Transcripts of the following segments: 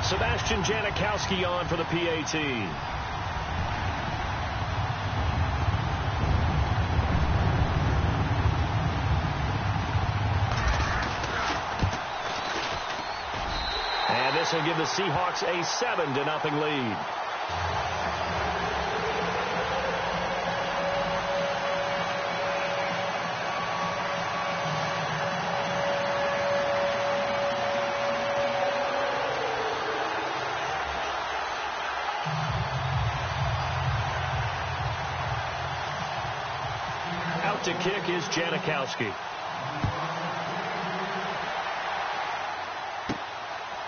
Sebastian Janikowski on for the PAT. And this will give the Seahawks a 7-0 lead. Out to kick is Janikowski.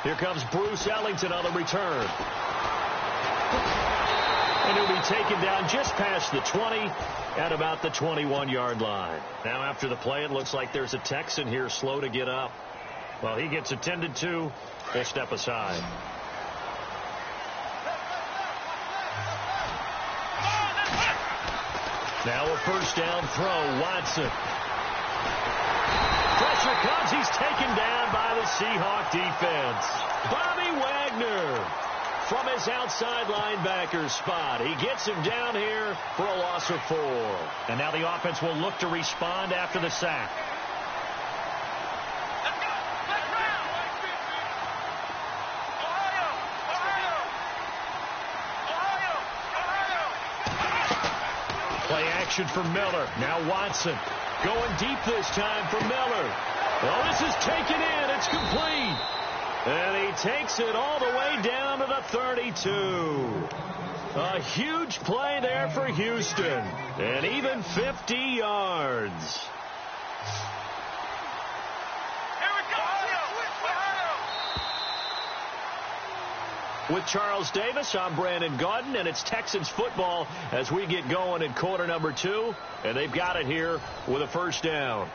Here comes Bruce Ellington on the return. And he'll be taken down just past the 20 at about the 21-yard line. Now after the play, it looks like there's a Texan here slow to get up. Well, he gets attended to. We'll step aside. Now a first down throw, Watson. Pressure comes. He's taken down by the Seahawk defense. Bobby Wagner from his outside linebacker spot. He gets him down here for a loss of 4. And now the offense will look to respond after the sack. Play action for Miller. Now Watson going deep this time for Miller. Well, this is taken in. It's complete. And he takes it all the way down to the 32. A huge play there for Houston. And even 50 yards. With Charles Davis, I'm Brandon Gaudin, and it's Texans football as we get going in quarter number 2. And they've got it here with a first down.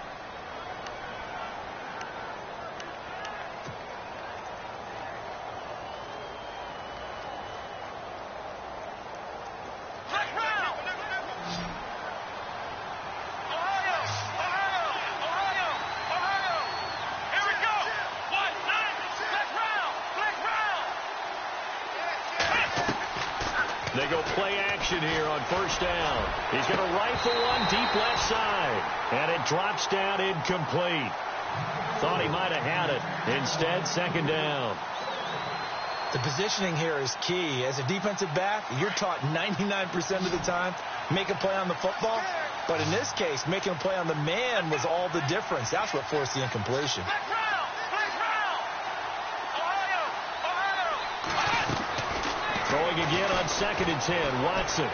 They go play action here on first down. He's going to rifle one deep left side. And it drops down incomplete. Thought he might have had it. Instead, second down. The positioning here is key. As a defensive back, you're taught 99% of the time, make a play on the football. But in this case, making a play on the man was all the difference. That's what forced the incompletion. Throwing again on 2nd and 10. Watson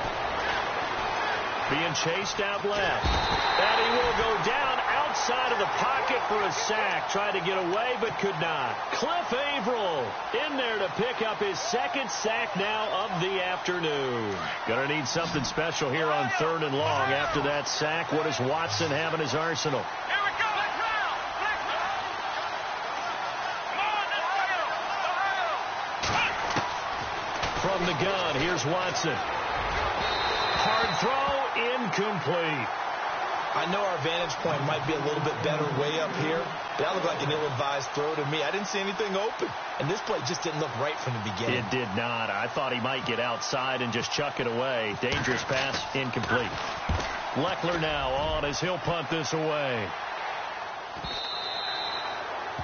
being chased out left. And he will go down outside of the pocket for a sack. Tried to get away but could not. Cliff Averill in there to pick up his 2nd sack now of the afternoon. Going to need something special here on 3rd and long. After that sack, what does Watson have in his arsenal? From the gun, here's Watson. Hard throw, incomplete. I know our vantage point might be a little bit better way up here, but that looked like an ill-advised throw to me. I didn't see anything open, and this play just didn't look right from the beginning. It did not. I thought he might get outside and just chuck it away. Dangerous pass, incomplete. Leckler now on as he'll punt this away.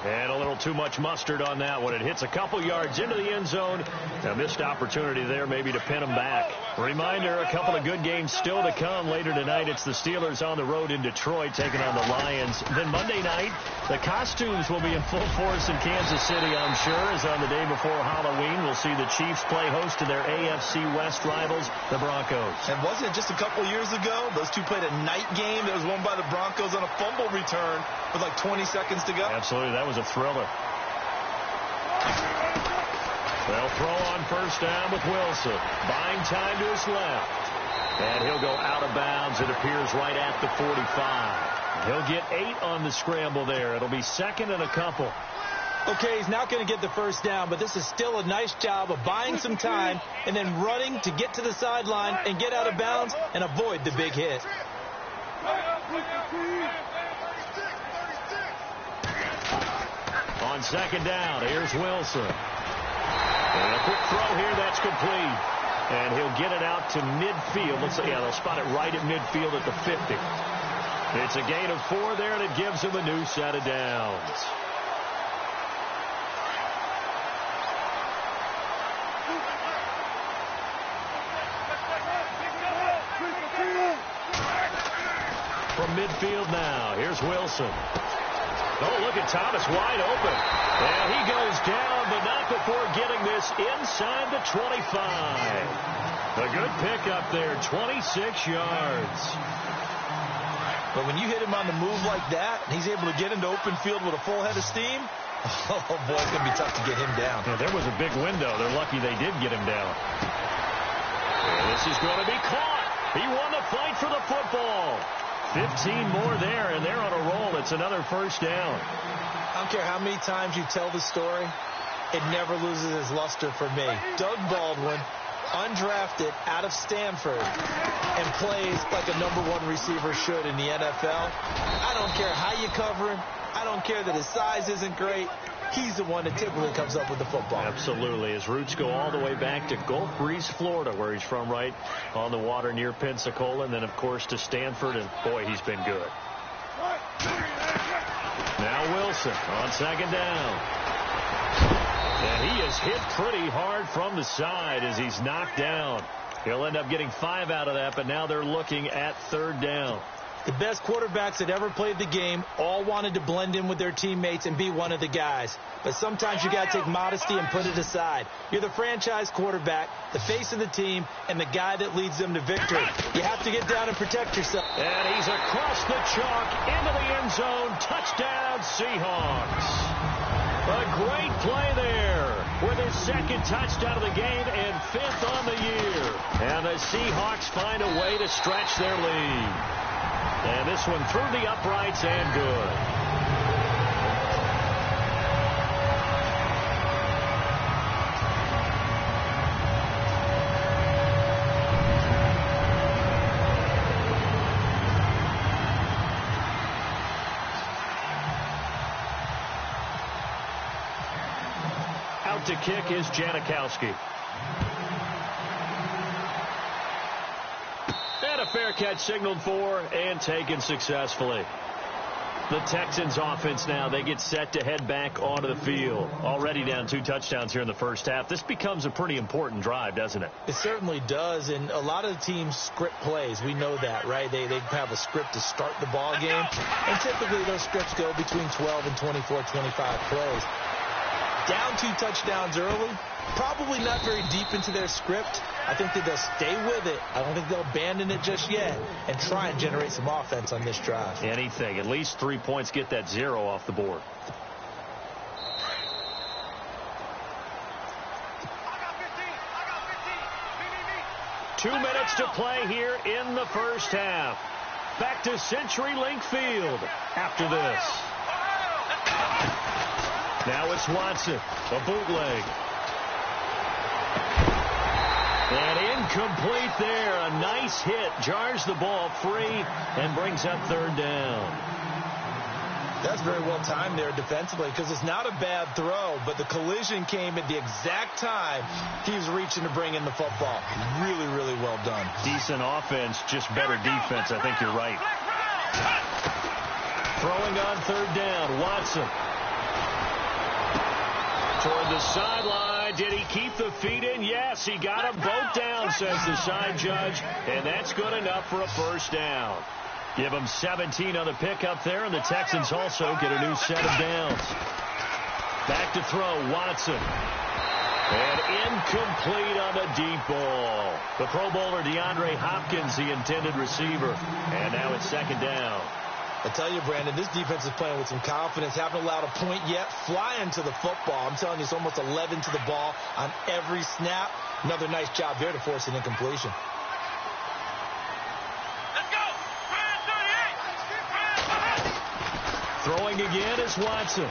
And a little too much mustard on that one. It hits a couple yards into the end zone. A missed opportunity there maybe to pin them back. Reminder, a couple of good games still to come later tonight. It's the Steelers on the road in Detroit taking on the Lions. Then Monday night, the costumes will be in full force in Kansas City, I'm sure, as on the day before Halloween. We'll see the Chiefs play host to their AFC West rivals, the Broncos. And wasn't it just a couple years ago? Those two played a night game that was won by the Broncos on a fumble return with like 20 seconds to go. Absolutely. That was a thriller. They'll throw on first down with Wilson. Buying time to his left. And he'll go out of bounds, it appears, right at the 45. He'll get 8 on the scramble there. It'll be 2nd and a couple. Okay, he's not going to get the first down, but this is still a nice job of buying some time and then running to get to the sideline and get out of bounds and avoid the big hit. On 2nd down, here's Wilson. And a quick throw here, that's complete. And he'll get it out to midfield. They'll spot it right at midfield at the 50. It's a gain of 4 there, and it gives him a new set of downs. From midfield now, here's Wilson. Oh, look at Thomas wide open. And he goes down, but not before getting this inside the 25. A good pickup there, 26 yards. But when you hit him on the move like that, and he's able to get into open field with a full head of steam, oh, boy, it's going to be tough to get him down. Yeah, there was a big window. They're lucky they did get him down. And this is going to be caught. He won the fight for the football. 15 more there, and they're on a roll. It's another first down. I don't care how many times you tell the story, it never loses its luster for me. Doug Baldwin, undrafted out of Stanford, and plays like a #1 receiver should in the NFL. I don't care how you cover him. I don't care that his size isn't great. He's the one that typically comes up with the football. Absolutely. His roots go all the way back to Gulf Breeze, Florida, where he's from, right on the water near Pensacola, and then, of course, to Stanford, and, boy, he's been good. Now Wilson on second down. And he is hit pretty hard from the side as he's knocked down. He'll end up getting 5 out of that, but now they're looking at third down. The best quarterbacks that ever played the game all wanted to blend in with their teammates and be one of the guys. But sometimes you got to take modesty and put it aside. You're the franchise quarterback, the face of the team, and the guy that leads them to victory. You have to get down and protect yourself. And he's across the chalk into the end zone. Touchdown, Seahawks. A great play there with his second touchdown of the game and 5th on the year. And the Seahawks find a way to stretch their lead. And this one through the uprights and good. Out to kick is Janikowski. And a fair catch signaled for and taken successfully. The Texans offense now, they get set to head back onto the field. Already down 2 touchdowns here in the first half. This becomes a pretty important drive, doesn't it? It certainly does, and a lot of the teams script plays. We know that, right? They have a script to start the ball game, and typically those scripts go between 12 and 24, 25 plays. Down 2 touchdowns early, probably not very deep into their script. I think that they'll stay with it. I don't think they'll abandon it just yet and try and generate some offense on this drive. Anything. At least 3 points, get that 0 off the board. I got 15. 2 minutes to play here in the first half. Back to CenturyLink Field after this. Now it's Watson, a bootleg. And incomplete there. A nice hit. Jars the ball free and brings up third down. That's very well timed there defensively because it's not a bad throw, but the collision came at the exact time he was reaching to bring in the football. Really, really well done. Decent offense, just better defense. I think you're right. Throwing on third down, Watson. Toward the sideline. Did he keep the feet in? Yes, he got them both down, says the side judge, and that's good enough for a first down. Give them 17 on the pickup there, and the Texans also get a new set of downs. Back to throw, Watson. And incomplete on the deep ball. The Pro Bowler DeAndre Hopkins, the intended receiver. And now it's second down. I tell you, Brandon, this defense is playing with some confidence. Haven't allowed a point yet. Flying to the football. I'm telling you, it's almost 11 to the ball on every snap. Another nice job there to force an incompletion. Let's go. 38. Throwing again is Watson.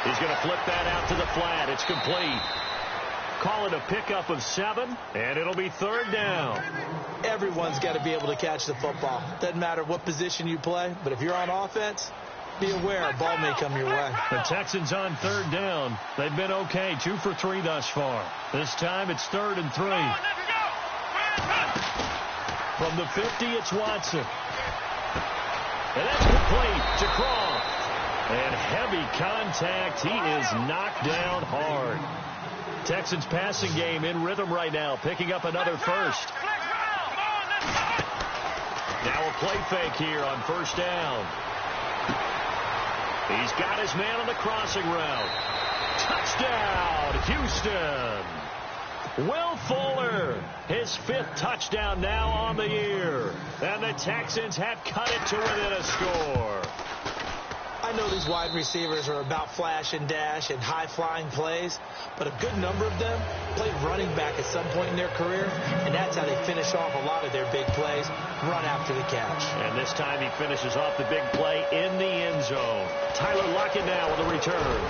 He's going to flip that out to the flat. It's complete. Call it a pickup of 7, and it'll be third down. Everyone's got to be able to catch the football. Doesn't matter what position you play, but if you're on offense, Be aware, ball may come your way. The Texans on third down. They've been okay, 2 for 3 thus far. This time it's 3rd and 3. From the 50, it's Watson. And that's complete to Croft. And heavy contact. He is knocked down hard. Texans passing game in rhythm right now, picking up another first. Now a play fake here on first down. He's got his man on the crossing route. Touchdown, Houston. Will Fuller, his 5th touchdown now on the year. And the Texans have cut it to within a score. I know these wide receivers are about flash and dash and high-flying plays, but a good number of them played running back at some point in their career, and that's how they finish off a lot of their big plays, run after the catch. And this time he finishes off the big play in the end zone. Tyler Lockett now with a return.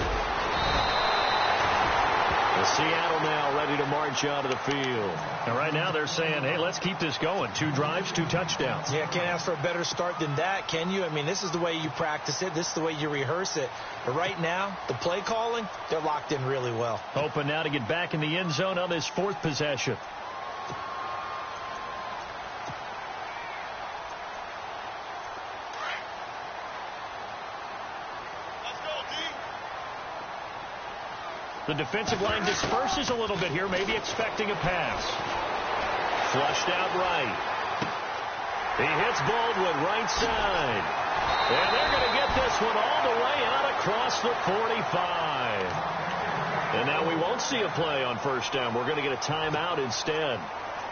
Seattle now ready to march out of the field. And right now they're saying, hey, let's keep this going. 2 drives, 2 touchdowns. Yeah, can't ask for a better start than that, can you? I mean, this is the way you practice it. This is the way you rehearse it. But right now, the play calling, they're locked in really well. Hoping now to get back in the end zone on this 4th possession. The defensive line disperses a little bit here, maybe expecting a pass. Flushed out right. He hits Baldwin right side. And they're going to get this one all the way out across the 45. And now we won't see a play on first down. We're going to get a timeout instead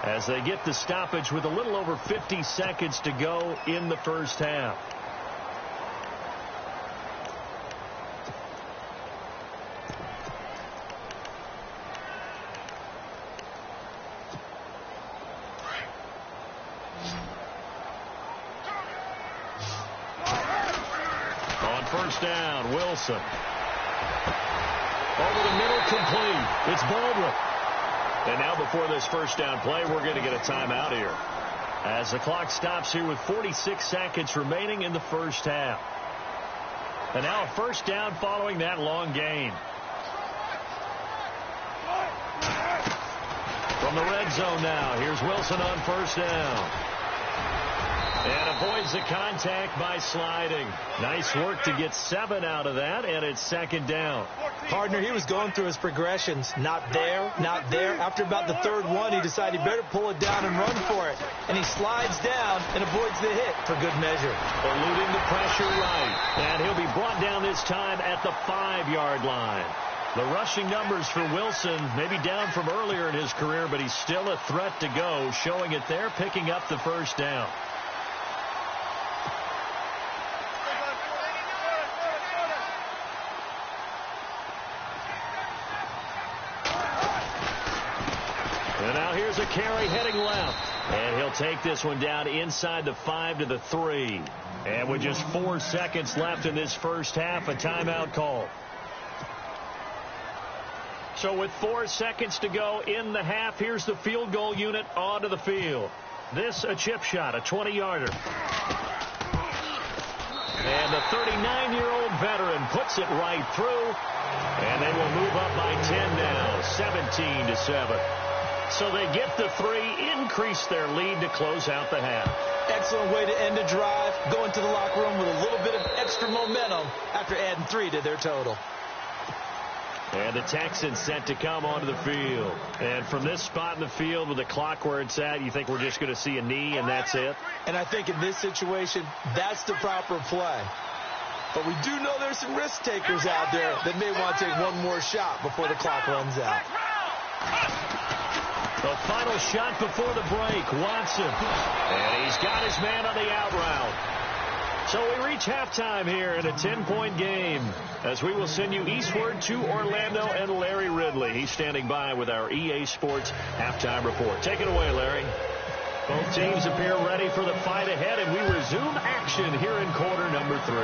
as they get the stoppage with a little over 50 seconds to go in the first half. First down, Wilson. Over the middle, complete. It's Baldwin. And now before this first down play, we're going to get a timeout here. As the clock stops here with 46 seconds remaining in the first half. And now a first down following that long gain. From the red zone now, here's Wilson on first down. And avoids the contact by sliding. Nice work to get 7 out of that, and it's 2nd down. Partner, he was going through his progressions. Not there, not there. After about the 3rd one, he decided he better pull it down and run for it. And he slides down and avoids the hit for good measure. Eluding the pressure right. And he'll be brought down this time at the 5-yard line. The rushing numbers for Wilson maybe down from earlier in his career, but he's still a threat to go, showing it there, picking up the first down. And now here's a carry heading left. And he'll take this one down inside the 5 to the 3. And with just 4 seconds left in this first half, a timeout call. So with 4 seconds to go in the half, here's the field goal unit onto the field. This a chip shot, a 20-yarder. And the 39-year-old veteran puts it right through. And they will move up by 10 now, 17-7. So they get the 3, increase their lead to close out the half. Excellent way to end a drive. Go into the locker room with a little bit of extra momentum after adding 3 to their total. And the Texans set to come onto the field. And from this spot in the field with the clock where it's at, you think we're just going to see a knee and that's it? And I think in this situation, that's the proper play. But we do know there's some risk takers out there that may want to take one more shot before the clock runs out. The final shot before the break, Watson. And he's got his man on the out route. So we reach halftime here in a 10-point game as we will send you eastward to Orlando and Larry Ridley. He's standing by with our EA Sports halftime report. Take it away, Larry. Both teams appear ready for the fight ahead, and we resume action here in quarter number 3.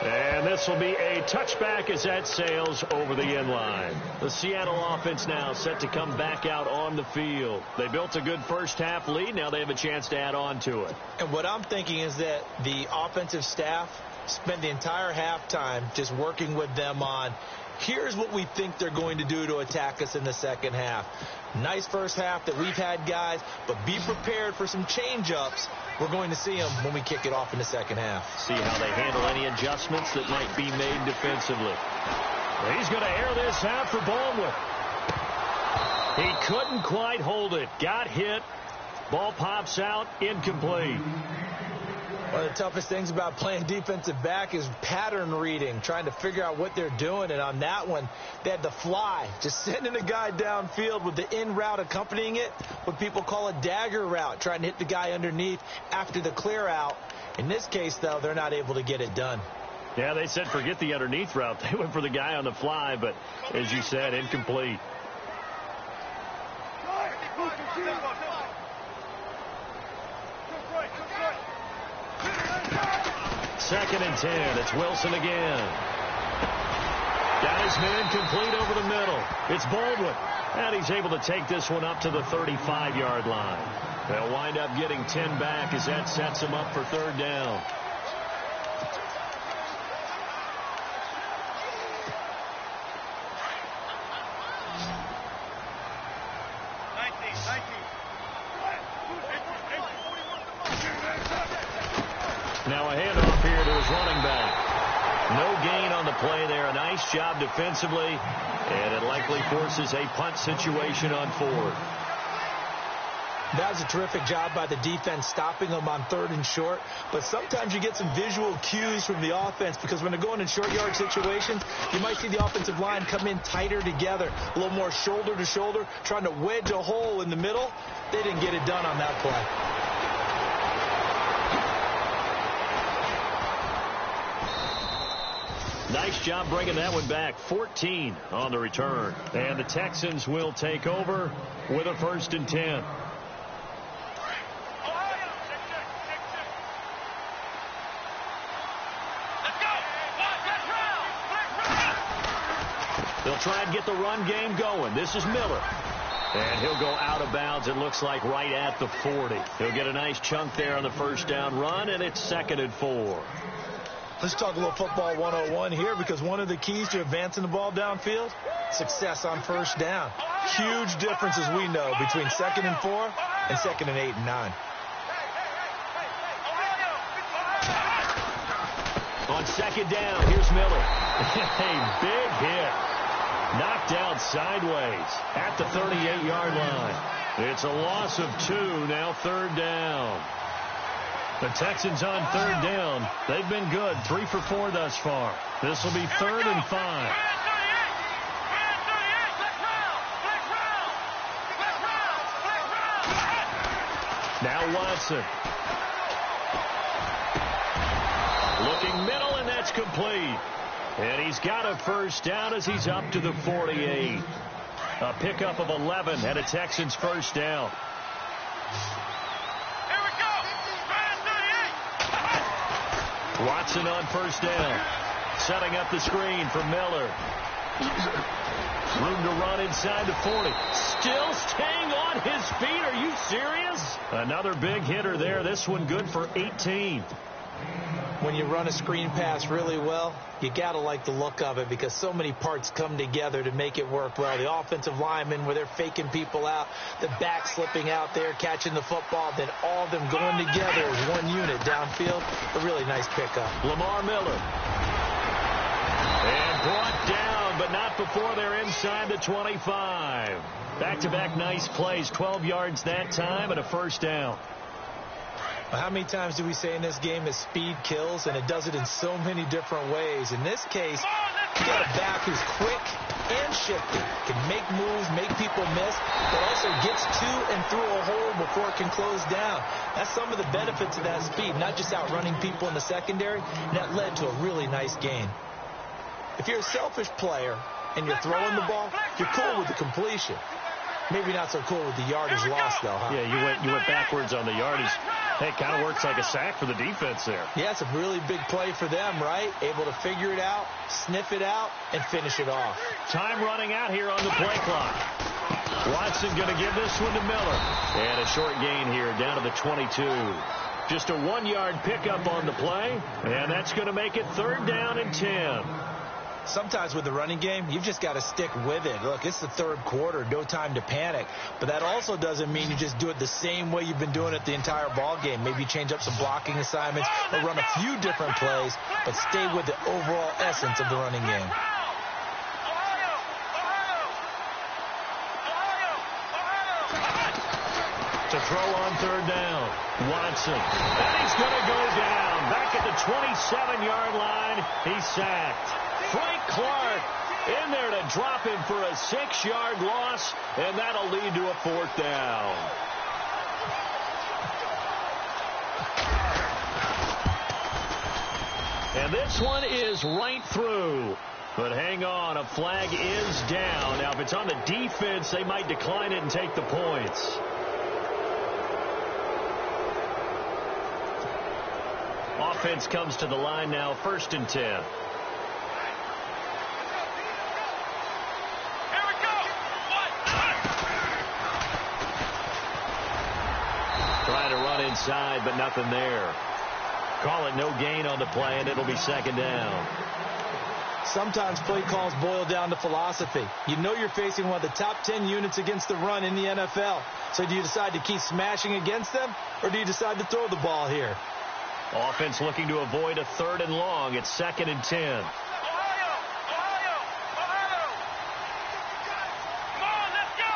And this will be a touchback as that sails over the end line. The Seattle offense now set to come back out on the field. They built a good first half lead. Now they have a chance to add on to it. And what I'm thinking is that the offensive staff spent the entire halftime just working with them on, here's what we think they're going to do to attack us in the second half. Nice first half that we've had, guys, but be prepared for some change-ups. We're going to see them when we kick it off in the second half. See how they handle any adjustments that might be made defensively. He's going to air this out for Baldwin. He couldn't quite hold it. Got hit. Ball pops out. Incomplete. One of the toughest things about playing defensive back is pattern reading, trying to figure out what they're doing. And on that one, they had the fly, just sending a guy downfield with the in route accompanying it, what people call a dagger route, trying to hit the guy underneath after the clear out. In this case, though, they're not able to get it done. Yeah, they said forget the underneath route. They went for the guy on the fly, but as you said, incomplete. Second and 10. It's Wilson again. Got his man complete over the middle. It's Baldwin. And he's able to take this one up to the 35-yard line. They'll wind up getting 10 back as that sets them up for third down. Now a handoff here to his running back. No gain on the play there. A nice job defensively, and it likely forces a punt situation on fourth. That was a terrific job by the defense stopping them on third and short. But sometimes you get some visual cues from the offense because when they're going in short yard situations, you might see the offensive line come in tighter together, a little more shoulder to shoulder, trying to wedge a hole in the middle. They didn't get it done on that play. Nice job bringing that one back. 14 on the return. And the Texans will take over with a 1st and 10. They'll try and get the run game going. This is Miller. And he'll go out of bounds, it looks like, right at the 40. He'll get a nice chunk there on the first down run, and it's 2nd and 4. Let's talk a little football 101 here because one of the keys to advancing the ball downfield, success on first down. Huge difference, as we know, between 2nd and 4 and 2nd and 8 and 9. On 2nd down, here's Miller. A big hit. Knocked out sideways at the 38-yard line. It's a loss of 2, now 3rd down. The Texans on 3rd down. They've been good, 3 for 4 thus far. This will be 3rd and 5. Now Watson. Looking middle, and that's complete. And he's got a 1st down as he's up to the 48. A pickup of 11 and a Texans 1st down. Watson on 1st down. Setting up the screen for Miller. Room to run inside the 40. Still staying on his feet. Are you serious? Another big hitter there. This one good for 18. When you run a screen pass really well, you got to like the look of it because so many parts come together to make it work well. The offensive linemen, where they're faking people out, the back slipping out there, catching the football, then all of them going together as one unit downfield. A really nice pickup. Lamar Miller. And brought down, but not before they're inside the 25. Back-to-back nice plays, 12 yards that time and a 1st down. How many times do we say in this game that speed kills, and it does it in so many different ways? In this case, you got a back who's quick and shifty, can make moves, make people miss, but also gets to and through a hole before it can close down. That's some of the benefits of that speed, not just outrunning people in the secondary, and that led to a really nice gain. If you're a selfish player and you're throwing the ball, you're cool with the completion. Maybe not so cool with the yardage loss, though, huh? Yeah, you went backwards on the yardage. Hey, it kind of works like a sack for the defense there. Yeah, it's a really big play for them, right? Able to figure it out, sniff it out, and finish it off. Time running out here on the play clock. Watson going to give this one to Miller. And a short gain here down to the 22. Just a 1-yard pickup on the play, and that's going to make it 3rd down and 10. Sometimes with the running game, you've just got to stick with it. Look, it's the 3rd quarter, no time to panic. But that also doesn't mean you just do it the same way you've been doing it the entire ball game. Maybe change up some blocking assignments or run a few different plays, but stay with the overall essence of the running game. To throw on 3rd down, Watson. And he's going to go down. Back at the 27-yard line, he's sacked. Frank Clark in there to drop him for a 6-yard loss, and that'll lead to a 4th down. And this one is right through. But hang on, a flag is down. Now, if it's on the defense, they might decline it and take the points. Offense comes to the line now, 1st and 10. Here we go. Trying to run inside, but nothing there. Call it no gain on the play, and it'll be 2nd down. Sometimes play calls boil down to philosophy. You know you're facing one of the top 10 units against the run in the NFL. So do you decide to keep smashing against them, or do you decide to throw the ball here? Offense looking to avoid a 3rd and long. It's 2nd and 10. Ohio! Come on, let's go!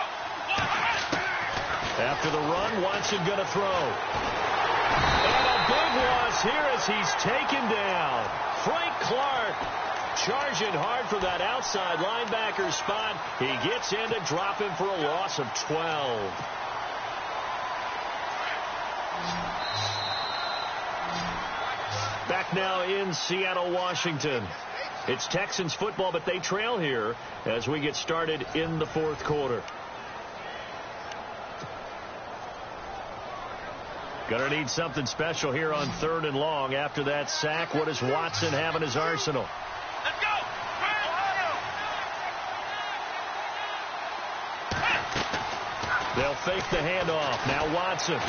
After the run, Watson going to throw. And a big loss here as he's taken down. Frank Clark charging hard for that outside linebacker spot. He gets in to drop him for a loss of 12. Back now in Seattle, Washington. It's Texans football, but they trail here as we get started in the 4th quarter. Gonna need something special here on 3rd and long. After that sack, what does Watson have in his arsenal? Let's go! They'll fake the handoff. Now Watson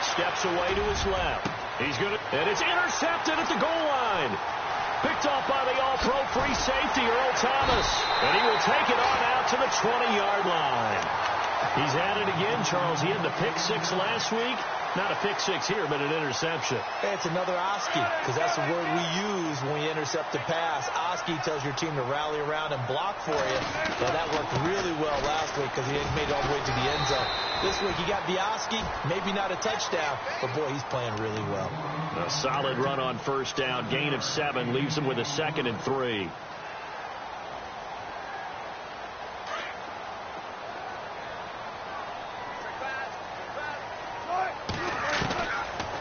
steps away to his left. He's good, and it's intercepted at the goal line. Picked off by the all-pro free safety, Earl Thomas. And he will take it on out to the 20-yard line. He's at it again, Charles. He had the pick 6 last week. Not a pick 6 here, but an interception. Hey, it's another Oski, because that's the word we use when we intercept a pass. Oski tells your team to rally around and block for you. Well, that worked really well last week because he made it all the way to the end zone. This week he got the Oski, maybe not a touchdown, but boy, he's playing really well. A solid run on 1st down. Gain of 7 leaves him with a 2nd and 3.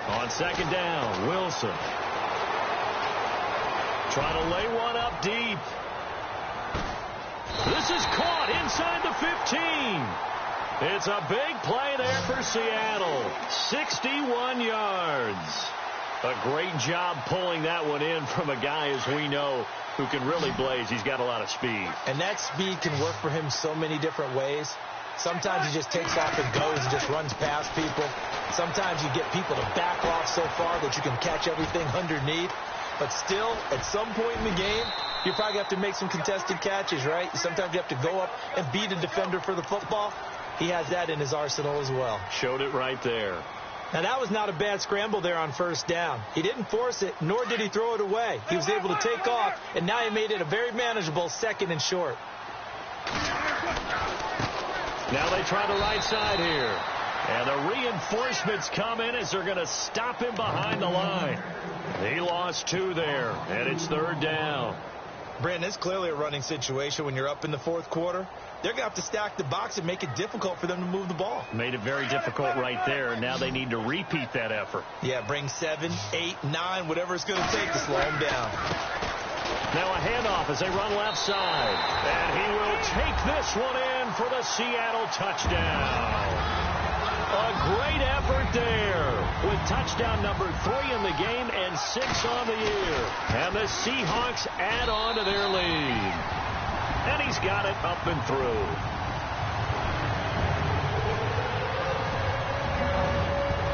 On 2nd down, Wilson. Trying to lay one up deep. This is caught inside the 15. It's a big play there for Seattle. 61 yards. A great job pulling that one in from a guy, as we know, who can really blaze. He's got a lot of speed. And that speed can work for him so many different ways. Sometimes he just takes off and goes and just runs past people. Sometimes you get people to back off so far that you can catch everything underneath. But still, at some point in the game, you probably have to make some contested catches, right? Sometimes you have to go up and beat a defender for the football. He has that in his arsenal as well. Showed it right there. Now, that was not a bad scramble there on 1st down. He didn't force it, nor did he throw it away. He was able to take off, and now he made it a very manageable 2nd and short. Now they try the right side here. And the reinforcements come in as they're going to stop him behind the line. He lost 2 there, and it's 3rd down. Brandon, it's clearly a running situation when you're up in the 4th quarter. They're going to have to stack the box and make it difficult for them to move the ball. Made it very difficult right there. Now they need to repeat that effort. Yeah, bring 7, 8, 9, whatever it's going to take to slow him down. Now a handoff as they run left side. And he will take this one in for the Seattle touchdown. A great effort there with touchdown number 3 in the game and 6 on the year. And the Seahawks add on to their lead. And he's got it up and through.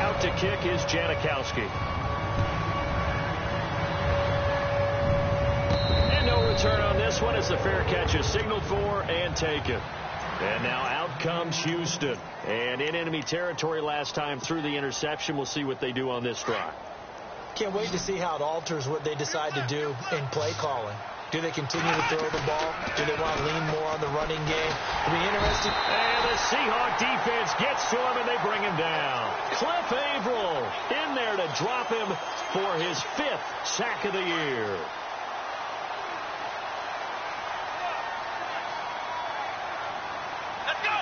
Out to kick is Janikowski. And no return on this one as the fair catch is signaled for and taken. And now out comes Houston. And in enemy territory last time through the interception. We'll see what they do on this drive. Can't wait to see how it alters what they decide to do in play calling. Do they continue to throw the ball? Do they want to lean more on the running game? It'll be interesting. And the Seahawk defense gets to him, and they bring him down. Cliff Averill in there to drop him for his 5th sack of the year. Let's go.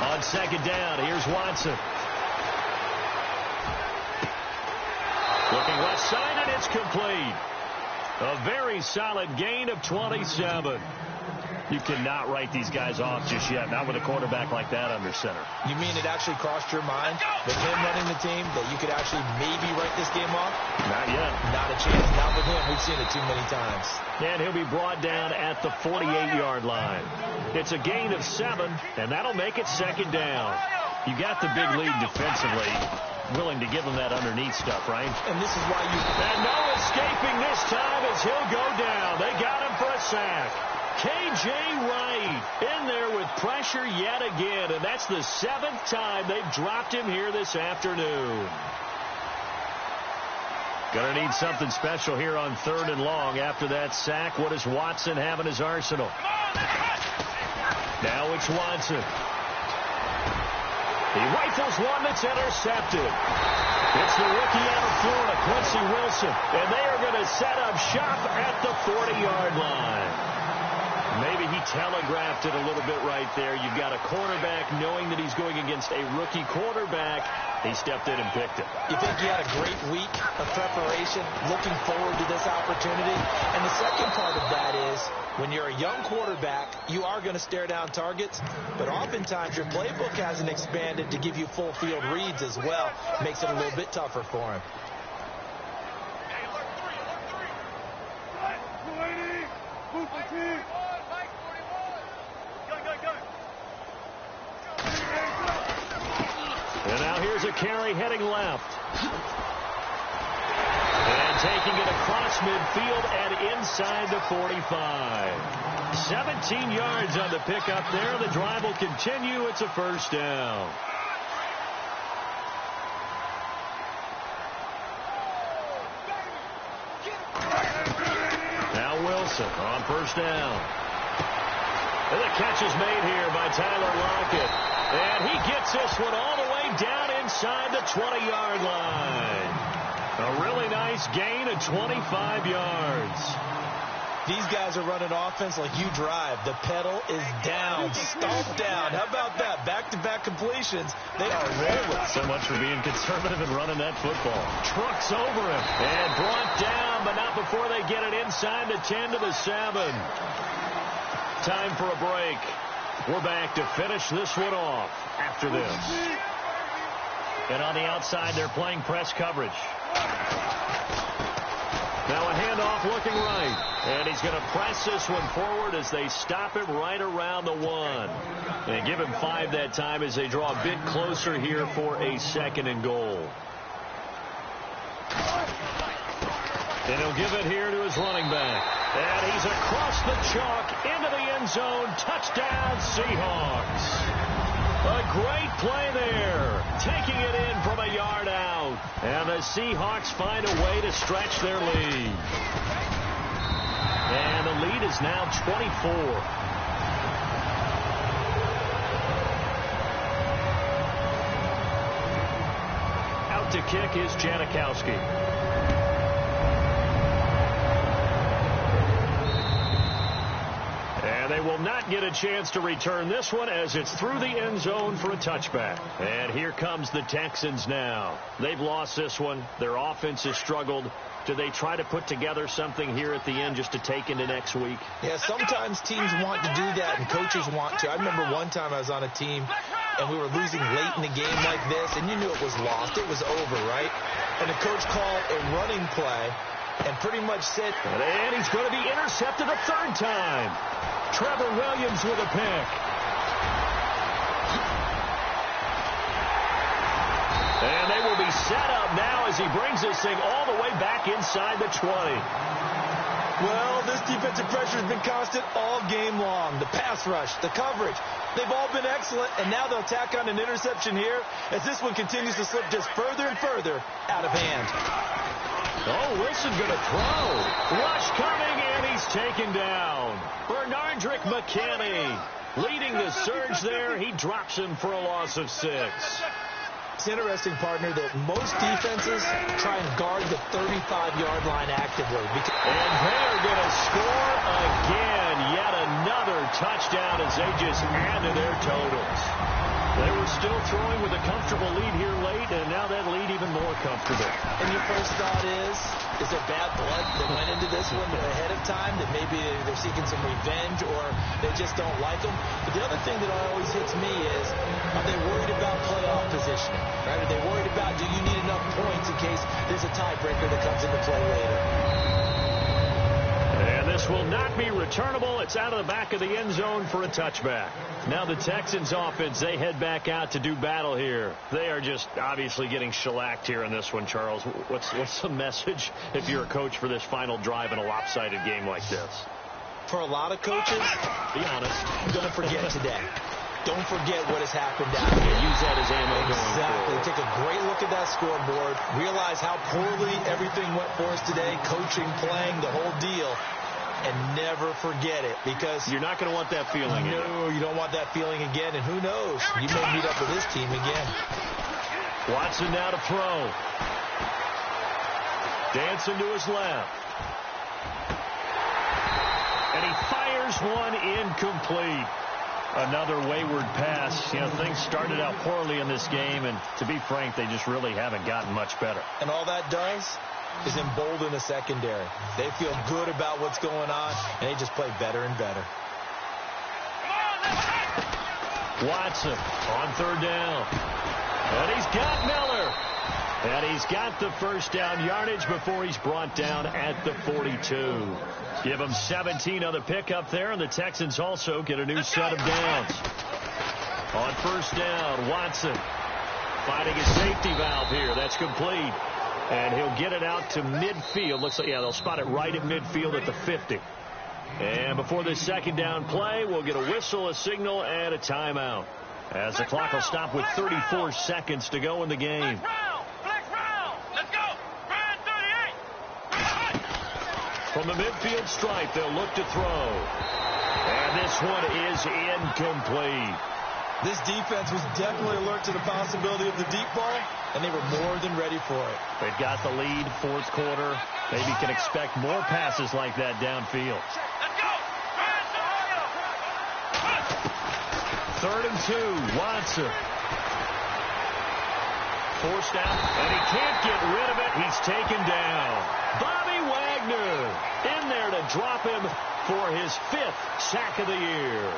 On second down, here's Watson. Looking left side, and it's complete. A very solid gain of 27. You cannot write these guys off just yet, not with a quarterback like that under center. You mean it actually crossed your mind with him running the team that you could actually maybe write this game off? Not yet. Not a chance. Not with him. We've seen it too many times. And he'll be brought down at the 48-yard line. It's a gain of 7, and that'll make it second down. You got the big lead defensively. Willing to give him that underneath stuff, right? And this is why you... And no escaping this time as he'll go down. They got him for a sack. K.J. Wright in there with pressure yet again. And that's the 7th time they've dropped him here this afternoon. Gonna need something special here on 3rd and long after that sack. What does Watson have in his arsenal? Now it's Watson. He rifles one that's intercepted. It's the rookie out of Florida, Quincy Wilson. And they are going to set up shop at the 40-yard line. Maybe he telegraphed it a little bit right there. You've got a cornerback knowing that he's going against a rookie quarterback. He stepped in and picked it. You think he had a great week of preparation, looking forward to this opportunity? And the second part of that is, when you're a young quarterback, you are going to stare down targets, but oftentimes your playbook hasn't expanded to give you full field reads as well. Makes it a little bit tougher for him. And now here's a carry heading left. And taking it across midfield and inside the 45. 17 yards on the pickup there. The drive will continue. It's a first down. Now Wilson on first down. And the catch is made here by Tyler Lockett. And he gets this one all the way down inside the 20-yard line. A really nice gain of 25 yards. These guys are running offense like you drive. The pedal is down, stomped down. How about that? Back-to-back completions. They are rolling. So much for being conservative and running that football. Trucks over him and brought down, but not before they get it inside the 10 to the 7. Time for a break. We're back to finish this one off after this. And on the outside, they're playing press coverage. Now a handoff looking right. And he's going to press this one forward as they stop him right around the 1. And give him 5 that time as they draw a bit closer here for a 2nd and goal. And he'll give it here to his running back. And he's across the chalk into the end zone. Touchdown, Seahawks. A great play there. Taking it in from a yard out. And the Seahawks find a way to stretch their lead. And the lead is now 24. Out to kick is Janikowski. And they will not get a chance to return this one as it's through the end zone for a touchback. And here comes the Texans now. They've lost this one. Their offense has struggled. Do they try to put together something here at the end just to take into next week? Yeah, sometimes teams want to do that and coaches want to. I remember one time I was on a team and we were losing late in the game like this, and you knew it was lost. It was over, right? And the coach called a running play and pretty much said... And he's going to be intercepted a third time. Trevor Williams with a pick. And they will be set up now as he brings this thing all the way back inside the 20. Well, this defensive pressure has been constant all game long. The pass rush, the coverage, they've all been excellent, and now they'll tack on an interception here as this one continues to slip just further and further out of hand. Oh, Wilson going to throw. Rush coming, and he's taken down. Bernardrick McKinney leading the surge there. He drops him for a loss of 6. It's interesting, partner, that most defenses try and guard the 35-yard line actively. And they are going to score again. Yet another touchdown as they just add to their totals. They were still throwing with a comfortable lead here late, and now that lead even more comfortable. And your first thought is there bad blood that went into this one ahead of time, that maybe they're seeking some revenge or they just don't like them? But the other thing that always hits me is, are they worried about playoff positioning? Right? Are they worried about, do you need enough points in case there's a tiebreaker that comes into play later? And this will not be returnable. It's out of the back of the end zone for a touchback. Now the Texans offense, they head back out to do battle here. They are just obviously getting shellacked here in this one, Charles. What's the message if you're a coach for this final drive in a lopsided game like this? For a lot of coaches, be honest, don't forget today. Don't forget what has happened out here. Use that as ammo going forward. Exactly. Take a great look at that scoreboard. Realize how poorly everything went for us today. Coaching, playing, the whole deal. And never forget it, because you're not going to want that feeling again. No, you don't want that feeling again. And who knows? You may meet up with this team again. Watson now to throw. Dancing to his left. And he fires one incomplete. Another wayward pass. You know, things started out poorly in this game, and to be frank, they just really haven't gotten much better. And all that does is embolden the secondary. They feel good about what's going on, and they just play better and better. Watson on third down. And he's got Miller. And he's got the first down yardage before he's brought down at the 42. Give him 17 on the pickup there, and the Texans also get a new set of downs. On first down, Watson finding a safety valve here. That's complete. And he'll get it out to midfield. Looks like, yeah, they'll spot it right at midfield at the 50. And before this second down play, we'll get a whistle, a signal, and a timeout, as the clock will stop with 34 seconds to go in the game. From the midfield stripe, they'll look to throw. And this one is incomplete. This defense was definitely alert to the possibility of the deep ball, and they were more than ready for it. They've got the lead, fourth quarter. Maybe can expect more passes like that downfield. Third and 2, Watson. Forced out, and he can't get rid of it. He's taken down. Bobby Wagner in there to drop him for his 5th sack of the year.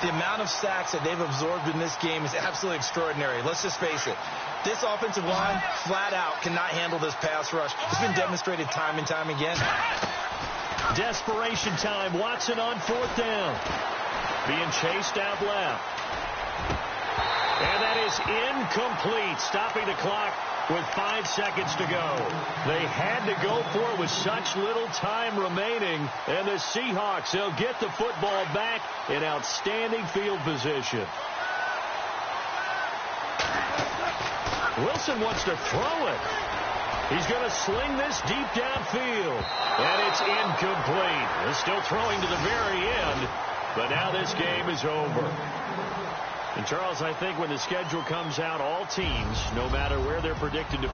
The amount of sacks that they've absorbed in this game is absolutely extraordinary. Let's just face it. This offensive line, flat out, cannot handle this pass rush. It's been demonstrated time and time again. Desperation time. Watson on fourth down. Being chased out left. And that is incomplete, stopping the clock with 5 seconds to go. They had to go for it with such little time remaining. And the Seahawks, they'll get the football back in outstanding field position. Wilson wants to throw it. He's going to sling this deep downfield. And it's incomplete. They're still throwing to the very end. But now this game is over. And, Charles, I think when the schedule comes out, all teams, no matter where they're predicted to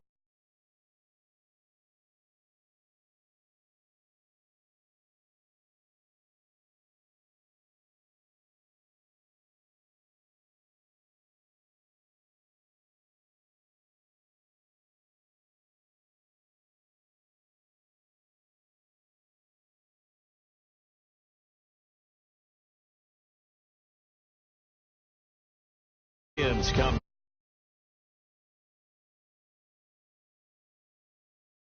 Come